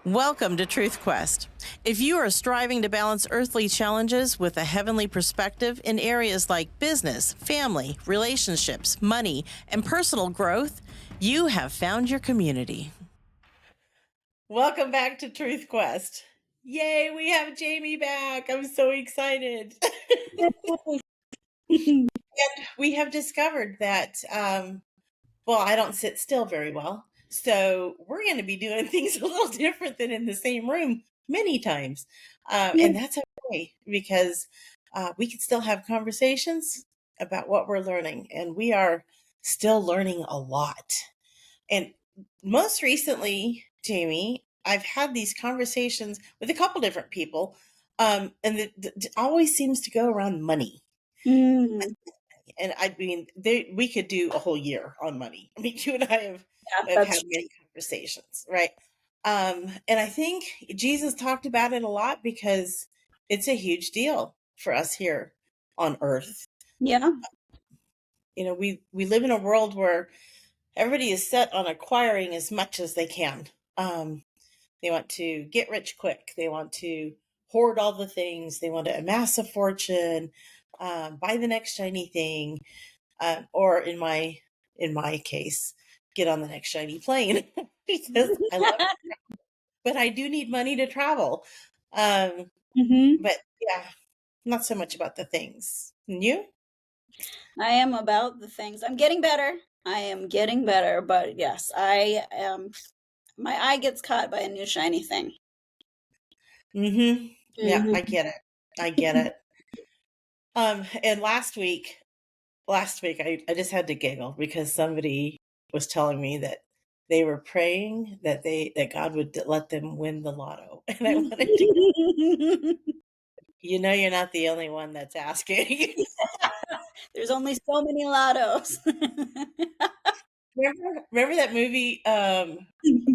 Welcome to Truth Quest. If you are striving to balance earthly challenges with a heavenly perspective in areas like business, family, relationships, money, and personal growth, you have found your community. Welcome back to Truth Quest. Yay, we have Jaimee back. I'm so excited. And we have discovered that, I don't sit still very well. So we're going to be doing things a little different than in the same room many times. And that's okay because we can still have conversations about what we're learning. And we are still learning a lot. And most recently, Jaimee, I've had these conversations with a couple different people. And it always seems to go around money. Mm. And I mean, we could do a whole year on money. I mean, you and I have had many conversations, right? And I think Jesus talked about it a lot because it's a huge deal for us here on earth. Yeah. You know, we live in a world where everybody is set on acquiring as much as they can. They want to get rich quick. They want to hoard all the things. They want to amass a fortune, buy the next shiny thing. Or in my case, get on the next shiny plane because I love it. But I do need money to travel. But yeah, not so much about the things. And you? I am about the things. I'm getting better. I am getting better, but yes, I am. My eye gets caught by a new shiny thing. Yeah, I get it. I get it. And last week I just had to giggle because somebody was telling me that they were praying that God would let them win the lotto. And I wanted to you're not the only one that's asking. There's only so many lottos. Remember that movie,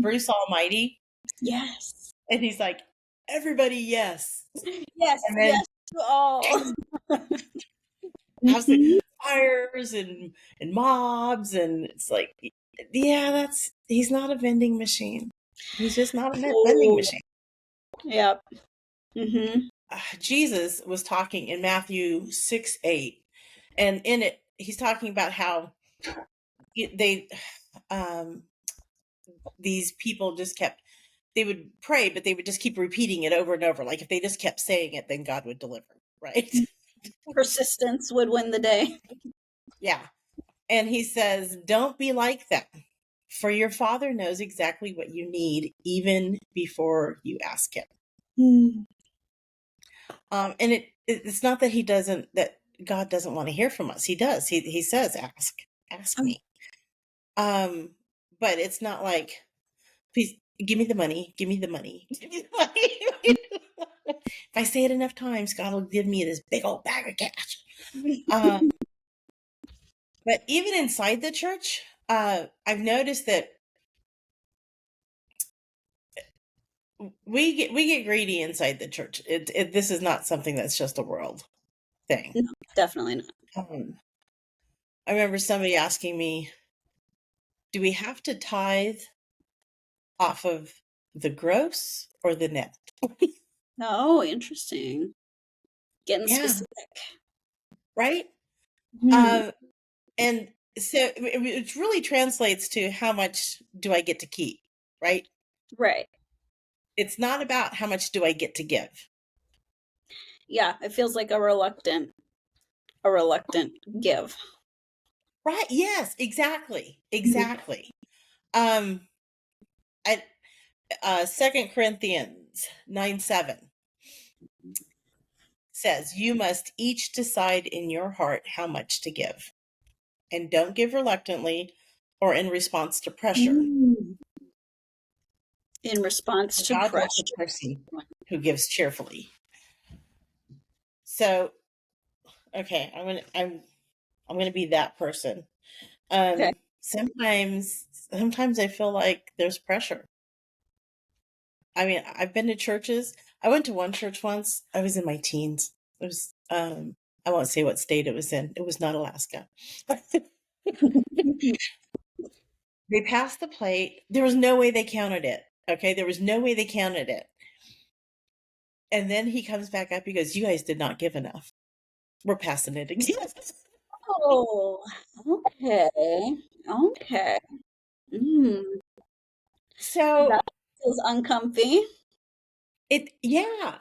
Bruce Almighty? Yes. And he's like, everybody, yes. Yes, And then yes to all. house fires and mobs, and it's like, yeah, he's not a vending machine. He's just not a vending machine. Yep. Jesus was talking in Matthew 6:8, and in it, he's talking about how these people they would pray, but they would just keep repeating it over and over. Like if they just kept saying it, then God would deliver, right? Persistence would win the day. Yeah. And he says, don't be like that, for your Father knows exactly what you need even before you ask him. And it's not that that God doesn't want to hear from us. He does. He says, ask me. But it's not like, please give me the money, give me the money, give me the money. If I say it enough times, God will give me this big old bag of cash. But even inside the church, I've noticed that we get greedy inside the church. This is not something that's just a world thing. No, definitely not. I remember somebody asking me, do we have to tithe off of the gross or the net? Oh, interesting. Getting specific. Right? And so it really translates to how much do I get to keep, right? Right. It's not about how much do I get to give. Yeah, it feels like a reluctant give. Right? Yes, exactly. Exactly. I 2 Corinthians 9:7 says, you must each decide in your heart how much to give, and don't give reluctantly or in response to pressure. In response to God pressure. loves a person who gives cheerfully. So, okay, I'm gonna be that person. Okay. Sometimes I feel like there's pressure. I mean, I've been to churches. I went to one church once. I was in my teens. It was, I won't say what state it was in. It was not Alaska. They passed the plate. There was no way they counted it. Okay, there was no way they counted it. And then he comes back up, he goes, "You guys did not give enough. We're passing it again." Oh, okay. Okay. Mm, So that feels uncomfy. yeah.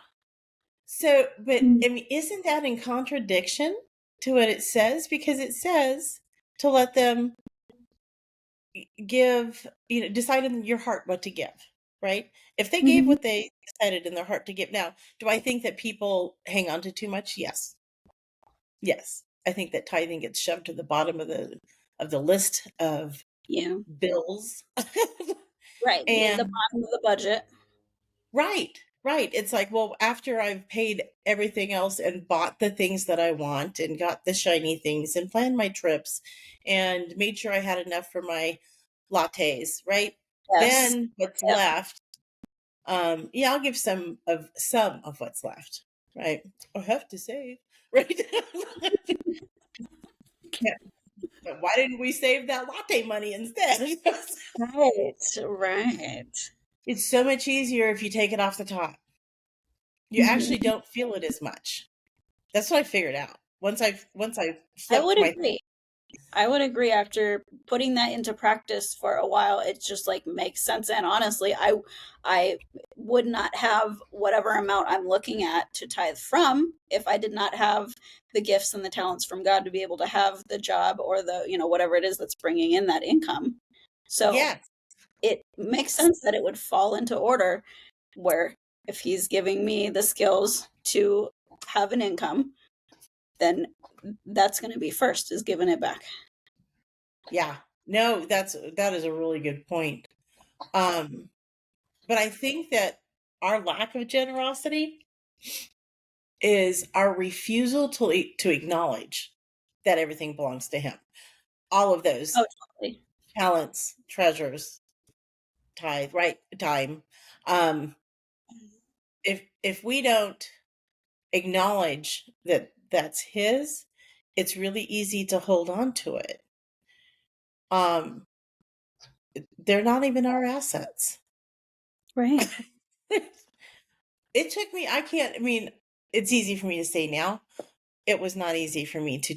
So, but Mm. I mean, isn't that in contradiction to what it says? Because it says to let them give, decide in your heart what to give, right? If they gave Mhm. what they decided in their heart to give. Now, do I think that people hang on to too much? Yes. Yes. I think that tithing gets shoved to the bottom of the list of Yeah. bills. Right. Near the And bottom of the budget. right, right. It's like, well, after I've paid everything else and bought the things that I want and got the shiny things and planned my trips and made sure I had enough for my lattes, right? Yes. Then what's Yeah. left, yeah, I'll give some of what's left, right? I have to save, right? Yeah, but why didn't we save that latte money instead? Right. Right. It's so much easier if you take it off the top. You actually Mhm. don't feel it as much. That's what I figured out. Once I I flipped would my agree. I would agree after putting that into practice for a while, it just like makes sense. And honestly, I would not have whatever amount I'm looking at to tithe from if I did not have the gifts and the talents from God to be able to have the job or the, whatever it is that's bringing in that income. So yes, it makes yes, sense that it would fall into order where if he's giving me the skills to have an income, then that's going to be first is giving it back. yeah. No, that is a really good point. Um, but I think that our lack of generosity is our refusal to acknowledge that everything belongs to him. All of those Oh, totally. talents, treasures, tithe, right, time. Um, if we don't acknowledge that that's his, it's really easy to hold on to it. Um, they're not even our assets. Right. It took me, I mean, it's easy for me to say now. It was not easy for me to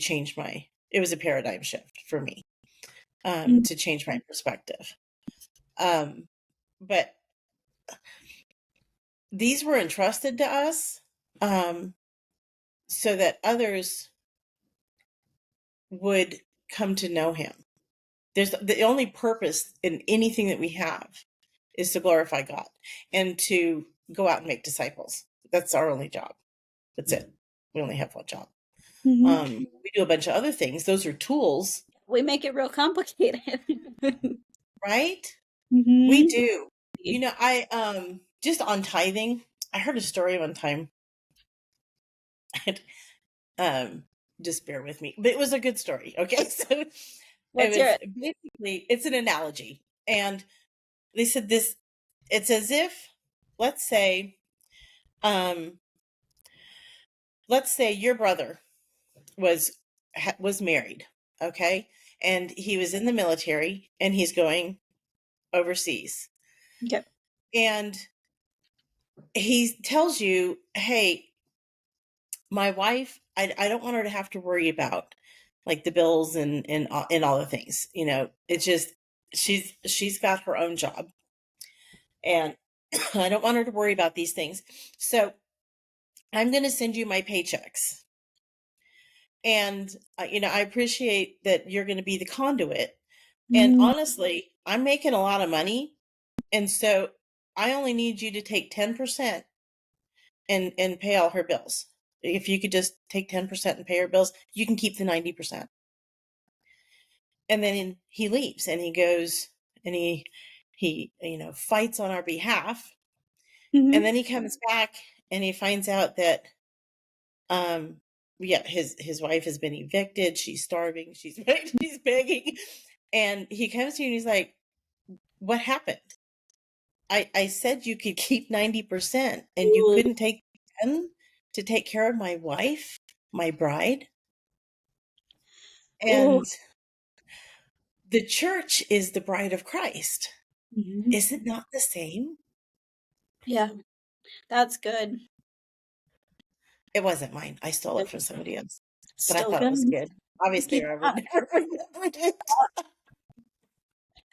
it was a paradigm shift for me, Mhm. to change my perspective. Um, but these were entrusted to us, um, so that others would come to know him. There's the only purpose in anything that we have is to glorify God and to go out and make disciples. That's our only job. That's it. We only have one job. Mhm. We do a bunch of other things. Those are tools, We make it real complicated. right? We Mhm. do. I just on tithing, I heard a story one time. um just bear with me. But it was a good story. Okay. So it Let's hear was it. basically it's an analogy. And they said this, it's as if, let's say, um let's say your brother was was married, okay? And he was in the military and he's going overseas. Okay. And he tells you, "Hey, my wife, I don't want her to have to worry about like the bills and all the things. It's just she's got her own job and I don't want her to worry about these things. So I'm going to send you my paychecks. And I appreciate that you're going to be the conduit. And Mhm. honestly, I'm making a lot of money, and so I only need you to take 10% and pay all her bills. If you could just take 10% and pay her bills, you can keep the 90%." And then he leaves and he goes and he fights on our behalf. And Mhm. then he comes back and he finds out that um yeah, his wife has been evicted, she's starving, she's she's begging. And he comes to you and he's like, "What happened? I said you could keep 90% and you Ooh. couldn't take 10 to take care of my wife, my bride." Ooh. And the church is the bride of Christ. Mhm. Is it not the same? Yeah, that's good. It wasn't mine. I stole it Yep. from somebody else, but I Still thought it was good. good. Obviously, Keep I it would up. never remembered it.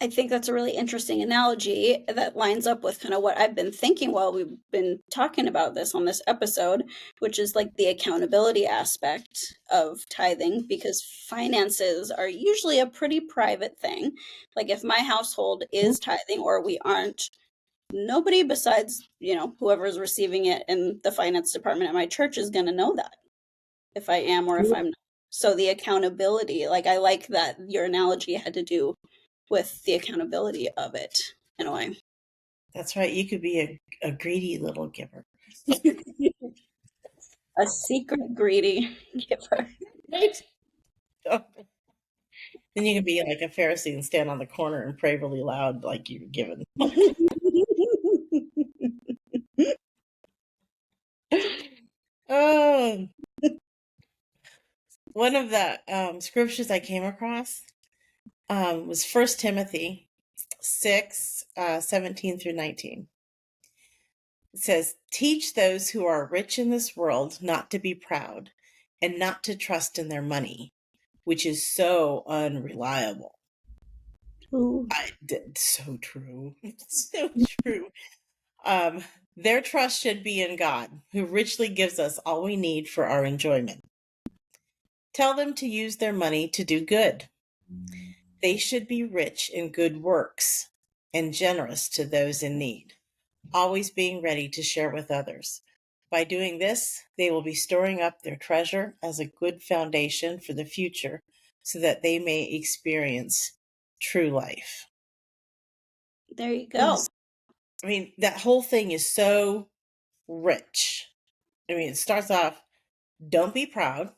I think that's a really interesting analogy that lines up with kind of what I've been thinking while we've been talking about this on this episode, which is like the accountability aspect of tithing, because finances are usually a pretty private thing. Like if my household is tithing or we aren't, nobody besides, whoever's receiving it in the finance department at my church is going to know that if I am or if I'm not. So the accountability, like I like that your analogy had to do with the accountability of it in a way. That's right. You could be a greedy little giver. A secret greedy giver. Right? Then you can be like a Pharisee and stand on the corner and pray really loud, like you're given. Oh, one of the scriptures I came across was 1 Timothy 6, 17 through 19. It says, teach those who are rich in this world not to be proud and not to trust in their money, which is so unreliable. Ooh. So true. So true. Um, their trust should be in God, who richly gives us all we need for our enjoyment. Tell them to use their money to do good. They should be rich in good works and generous to those in need, always being ready to share with others. By doing this, they will be storing up their treasure as a good foundation for the future so that they may experience true life. There you I go. mean, that whole thing is so rich. I mean, it starts off, don't be proud,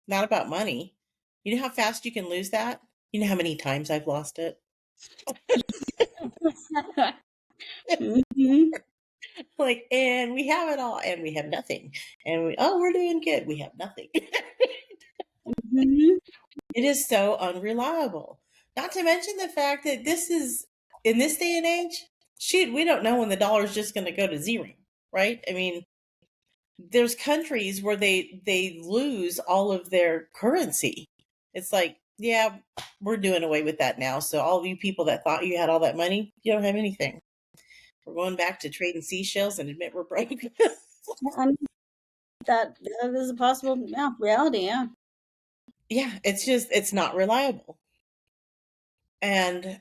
not about money. You know how fast you can lose that? You know how many times I've lost it? Mhm. Like, and we have it all, and we have nothing. And we're doing good. We have nothing. Mhm. It is so unreliable. Not to mention the fact that in this day and age, shoot, we don't know when the dollar is just going to go to zero, right? I mean, there's countries where they lose all of their currency. It's like, yeah, we're doing away with that now. So all of you people that thought you had all that money, you don't have anything. We're going back to trading seashells and admit we're broke. Yeah, I mean, that is a possible, yeah, reality. Yeah. Yeah, it's not reliable. And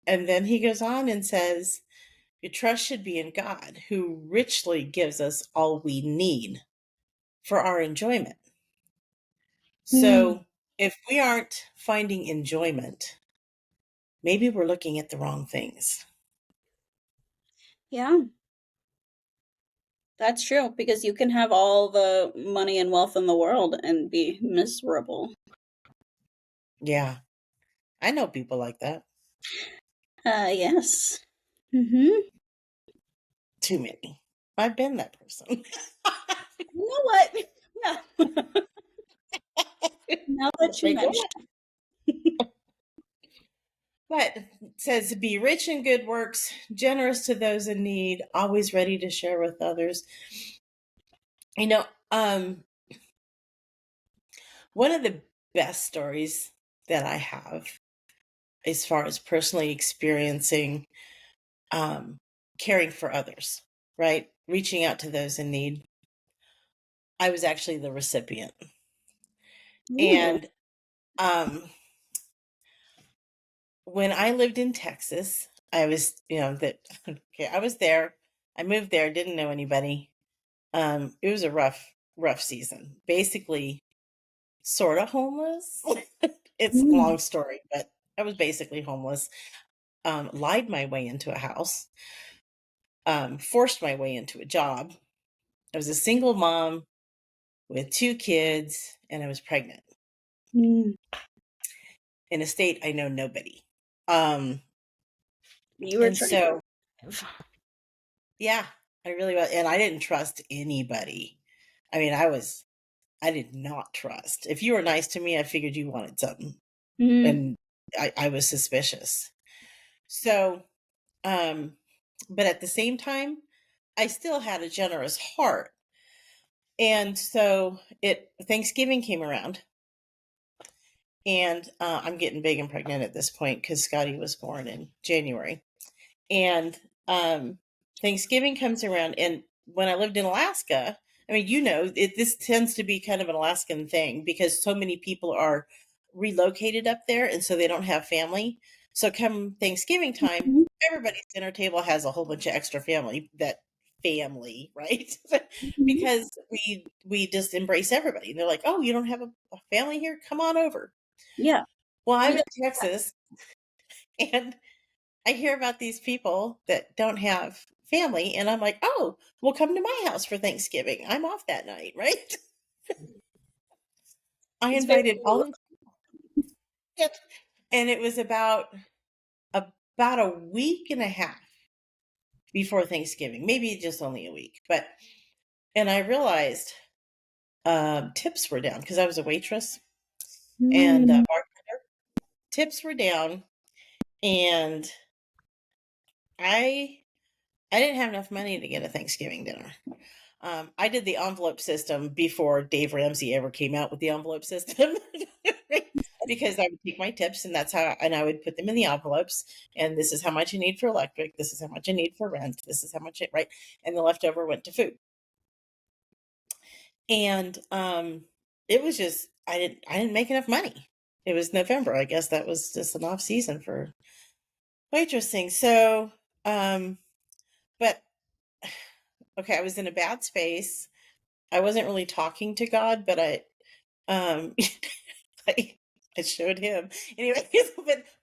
then he goes on and says, your trust should be in God, who richly gives us all we need for our enjoyment. Mm. So if we aren't finding enjoyment, maybe we're looking at the wrong things. Yeah, that's true because you can have all the money and wealth in the world and be miserable. Yeah, I know people like that. Yes. Mm-hmm. Too many. I've been that person. You know what? Yeah. Now that you Like mention. what? But it says be rich in good works, generous to those in need, always ready to share with others. You know, one of the best stories that I have as far as personally experiencing um, caring for others, right? Reaching out to those in need. I was actually the recipient. Ooh. And when I lived in Texas, I was, okay, I was there. I moved there, didn't know anybody. It was a rough season. Basically, sort of homeless. It's a Mm. long story, but I was basically homeless. Lied my way into a house, forced my way into a job. I was a single mom with two kids, and I was pregnant Mm. in a state I know nobody. Um, You were and trying to so, live. yeah, I really was. And I didn't trust anybody. I mean, I did not trust. If you were nice to me, I figured you wanted something. Mm. And I was suspicious. So Um, but at the same time, I still had a generous heart. And so Thanksgiving came around, and I'm getting big and pregnant at this point because Scotty was born in January. And um, Thanksgiving comes around, and when I lived in Alaska, I mean, this tends to be kind of an Alaskan thing because so many people are relocated up there, and so they don't have family. So come Thanksgiving time, Mhm. everybody's dinner table has a whole bunch of extra family, right? Mhm. Because we just embrace everybody. They're like, "Oh, you don't have a family here? Come on over." Yeah. Well, I'm We in do. Texas, and I hear about these people that don't have family, and I'm like, "Oh, well, come to my house for Thanksgiving. I'm off that night, right?" I It's very invited all cool. of them, and it was about a week and a half before Thanksgiving, maybe just only a week. And I realized tips were down because I was a waitress and Mm. bartender. Tips were down, and I I didn't have enough money to get a Thanksgiving dinner. I did the envelope system before Dave Ramsey ever came out with the envelope system. Because I would take my tips, and and I would put them in the envelopes, and this is how much you need for electric, this is how much I need for rent, this is how much right, and the leftover went to food. And it was just I didn't make enough money. It was November. I guess that was just an off season for waitressing. So um but okay, I was in a bad space. I wasn't really talking to God, but um I, I showed him anyway.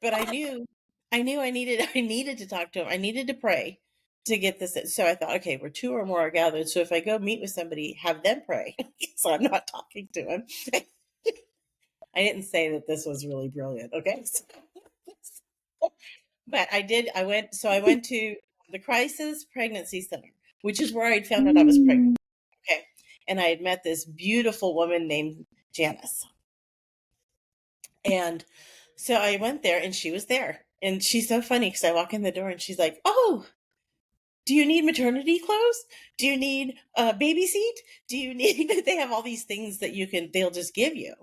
But I knew I needed to talk to him. I needed to pray to get this. So I thought, okay, we're two or more are gathered. So if I go meet with somebody, have them pray. So I'm not talking to him. I didn't say that this was really brilliant. Okay. But I did. I went to the Crisis Pregnancy Center, which is where I found out I was pregnant. Mm. Okay. And I had met this beautiful woman named Janice. And so I went there, and she was there. And she's so funny because I walk in the door and she's like, "Oh, do you need maternity clothes? Do you need a baby seat? Do you need," they have all these things that they'll just give you.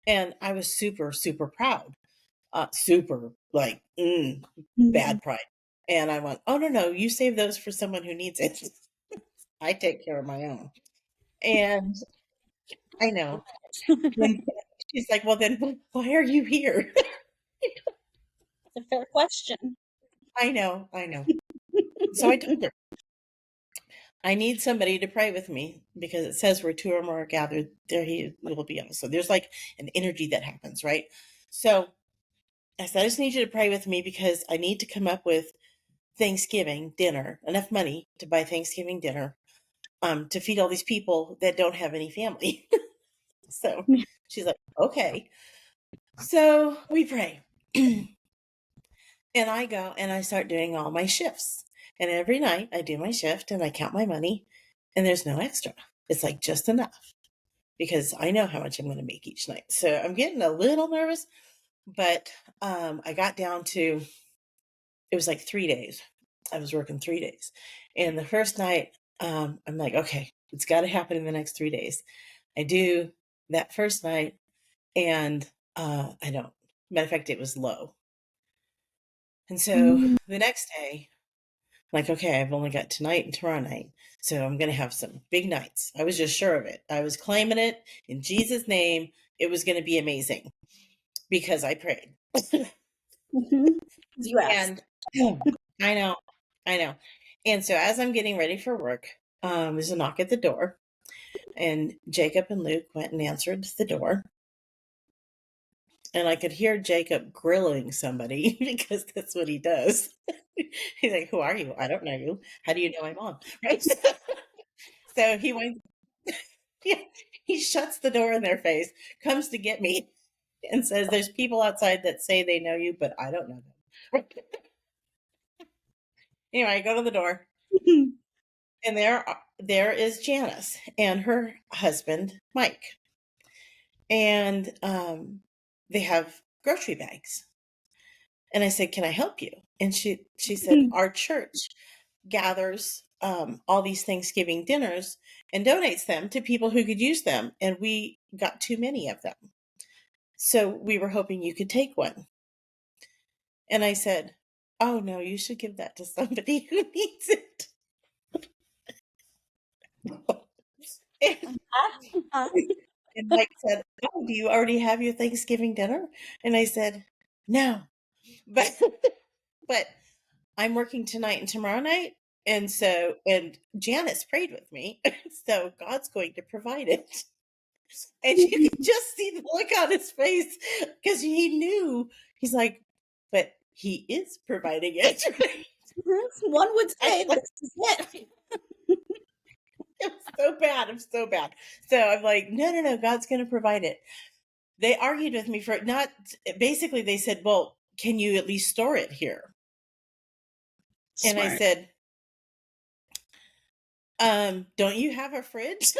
And I was super, super proud. Super like, Mhm. bad pride. And I went, "Oh, no, no, you save those for someone who needs it. I take care of my own." And I know. Then she's like, "Well, then why are you here?" It's a fair question. I know, I know. So I told her, "I need somebody to pray with me because it says where two or more are gathered, there he will be also." There's like an energy that happens, right? So I said, "I just need you to pray with me because I need to come up with Thanksgiving dinner, enough money to buy Thanksgiving dinner, to feed all these people that don't have any family." So she's like, "Okay." So we pray. And I go and I start doing all my shifts. And every night I do my shift and I count my money, and there's no extra. It's like just enough because I know how much I'm going to make each night. So I'm getting a little nervous, but I got down to, it was like 3 days. I was working 3 days. And the first night, I'm like, okay, it's got to happen in the next 3 days. I do that first night, and I don't. Matter of fact, it was low. And so Mm. the next day, like, okay, I've only got tonight and tomorrow night. So I'm going to have some big nights. I was just sure of it. I was claiming it in Jesus' name. It was going to be amazing because I prayed. Mhm. 'Cause you And asked. I know, I know. And so as I'm getting ready for work, there's a knock at the door, and Jacob and Luke went and answered the door. And I could hear Jacob grilling somebody because that's what he does. He's like, "Who are you? I don't know you. How do you know I'm on?" Right? So he went, yeah, he shuts the door in their face, comes to get me, and says, "There's people outside that say they know you, but I don't know them." Anyway, I go to the door, and there is Janice and her husband, Mike. And they have grocery bags. And I said, "Can I help you?" And she said, "Our church gathers all these Thanksgiving dinners and donates them to people who could use them, and we got too many of them. So we were hoping you could take one." And I said, "Oh no, you should give that to somebody who needs it." And, and Mike said, "Oh, do you already have your Thanksgiving dinner?" And I said, "No, but but I'm working tonight and tomorrow night, and Janice prayed with me, so God's going to provide it." And you could just see the look on his face because he knew. He's like, "But he is providing it." One would I'm say like, this is it. "I'm so bad. I'm so bad." So I'm like, "No, no, no. God's going to provide it." They argued with me for not. Basically, they said, "Well, can you at least store it here?" And I Smart. said, "Don't you have a fridge?"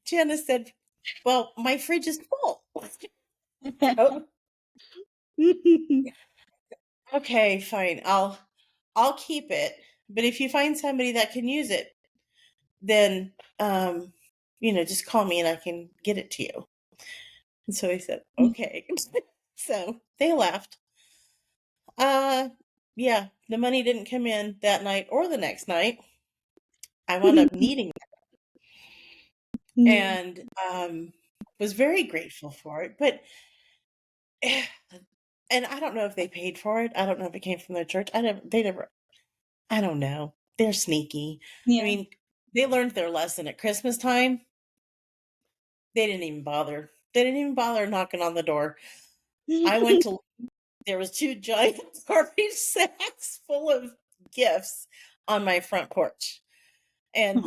Janice said, "Well, my fridge is full." So, okay, fine. I'll keep it. But if you find somebody that can use it, then just call me and I can get it to you. And so I said, "Okay." So they left. Yeah, the money didn't come in that night or the next night. I wound up needing it and was very grateful for it. But and I don't know if they paid for it. I don't know if it came from their church. They never, I don't know. They're sneaky. I Yeah. mean, they learned their lesson at Christmas time. They didn't even bother. They didn't even bother knocking on the door. I went to, there was two giant garbage sacks full of gifts on my front porch. And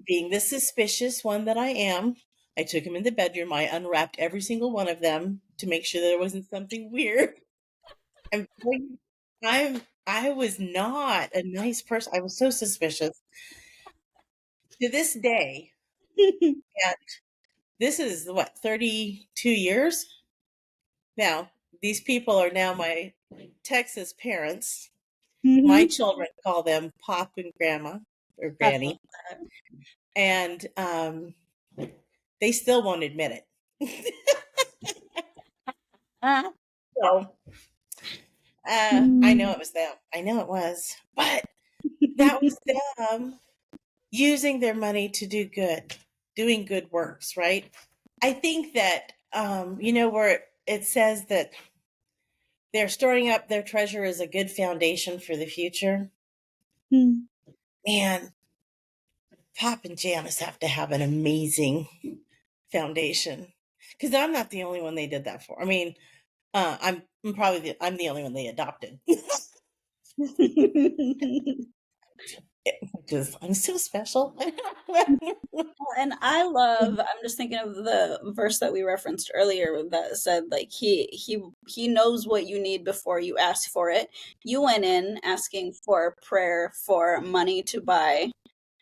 being the suspicious one that I am, I took them in the bedroom. I unwrapped every single one of them to make sure there wasn't something weird. I'm I was not a nice person. I was so suspicious. To this day, and this is what, 32 years? Now, these people are now my Texas parents. My Mhm. children call them Pop and Grandma or I love Granny, that. and they still won't admit it. Ah. So, I know it was them. I know it was. But that was them using their money to do good, doing good works, right? I think that, where it says that they're storing up their treasure as a good foundation for the future. Mm. Man, Pop and Janice have to have an amazing foundation because I'm not the only one they did that for. I mean, I'm the only one they adopted. Just I'm so special. And I love, I'm just thinking of the verse that we referenced earlier that said like he knows what you need before you ask for it. You went in asking for prayer for money to buy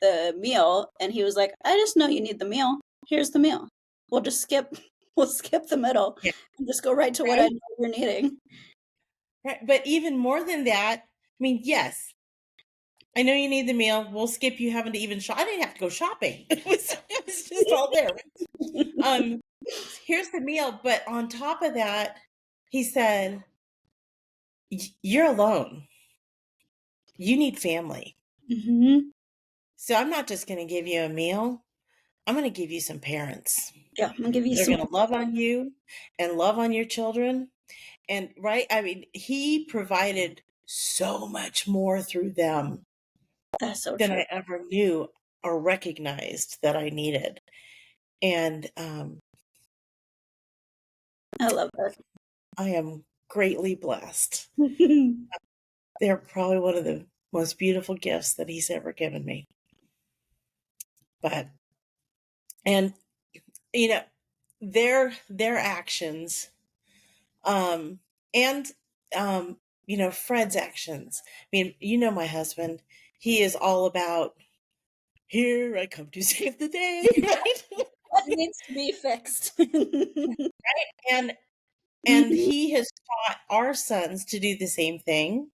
the meal, and he was like, I just know you need the meal. Here's the meal. We'll just skip we'll skip the middle Yeah, and just go right to what I right, know you're needing. right. But even more than that, I mean, yes, I know you need the meal. We'll skip you having to even shop. I didn't have to go shopping. It was just all there. Um, here's the meal, but on top of that, he said, "You're alone. You need family. Hmm. So I'm not just going to give you a meal. I'm going to give you some parents. Yeah, I'm gonna give you They're some. going to love on you and love on your children." And right, I mean, he provided so much more through them That's so than true. I ever knew or recognized that I needed. And I love that. I am greatly blessed. They're probably one of the most beautiful gifts that he's ever given me. But and you know, their actions, um, and Fred's actions. I mean, my husband. He is all about, "Here I come to save the day," right? What needs to be fixed? And And Mhm. he has taught our sons to do the same thing.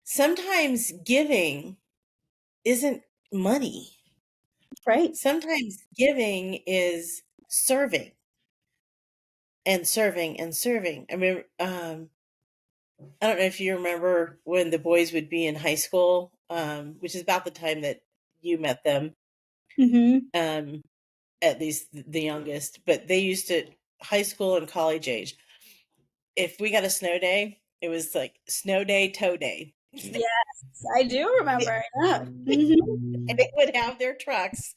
Sometimes giving isn't money. Right. Sometimes giving is serving and serving and serving. I mean, I don't know if you remember when the boys would be in high school, which is about the time that you met them, Mhm. um, at least the youngest, but they used to, high school and college age, if we got a snow day, it was like snow day, tow day. Yes, I do remember. Yeah. Mhm. And they would have their trucks.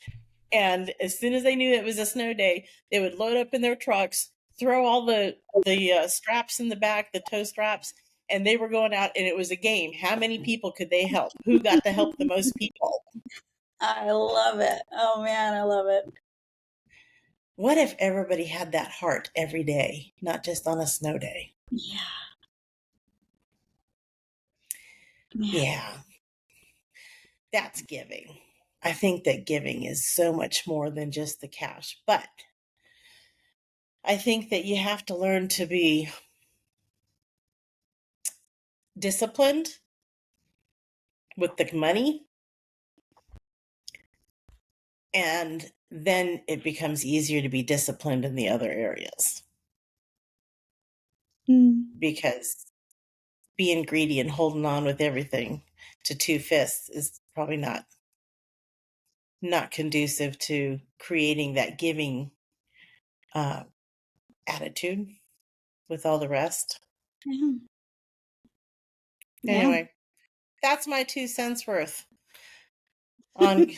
And as soon as they knew it was a snow day, they would load up in their trucks, throw all the straps in the back, the tow straps, and they were going out. And it was a game. How many people could they help? Who got to help the most people? I love it. Oh man, I love it. What if everybody had that heart every day, not just on a snow day? Yeah. Man. Yeah, that's giving. I think that giving is so much more than just the cash, but I think that you have to learn to be disciplined with the money, and then it becomes easier to be disciplined in the other areas, Mm. because being greedy and holding on with everything to two fists is probably not conducive to creating that giving uh, attitude with all the rest. Yeah. Yeah. Anyway, that's my 2 cents worth on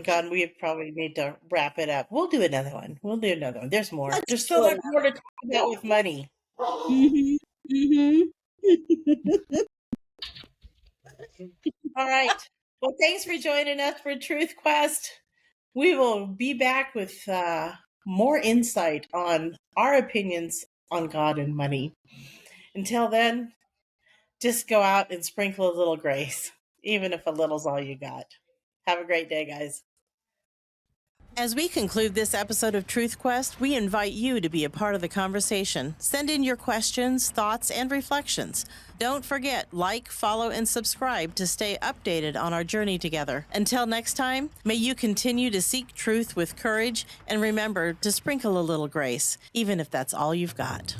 God. We probably need to wrap it up. We'll do another one. We'll do another one. There's more. Let's There's so do much another. more to talk about with money. Mhm. Mhm. All right. Well, thanks for joining us for Truth Quest. We will be back with more insight on our opinions on God and money. Until then, just go out and sprinkle a little grace, even if a little's all you got. Have a great day, guys. As we conclude this episode of Truth Quest, we invite you to be a part of the conversation. Send in your questions, thoughts, and reflections. Don't forget, like, follow, and subscribe to stay updated on our journey together. Until next time, may you continue to seek truth with courage, and remember to sprinkle a little grace, even if that's all you've got.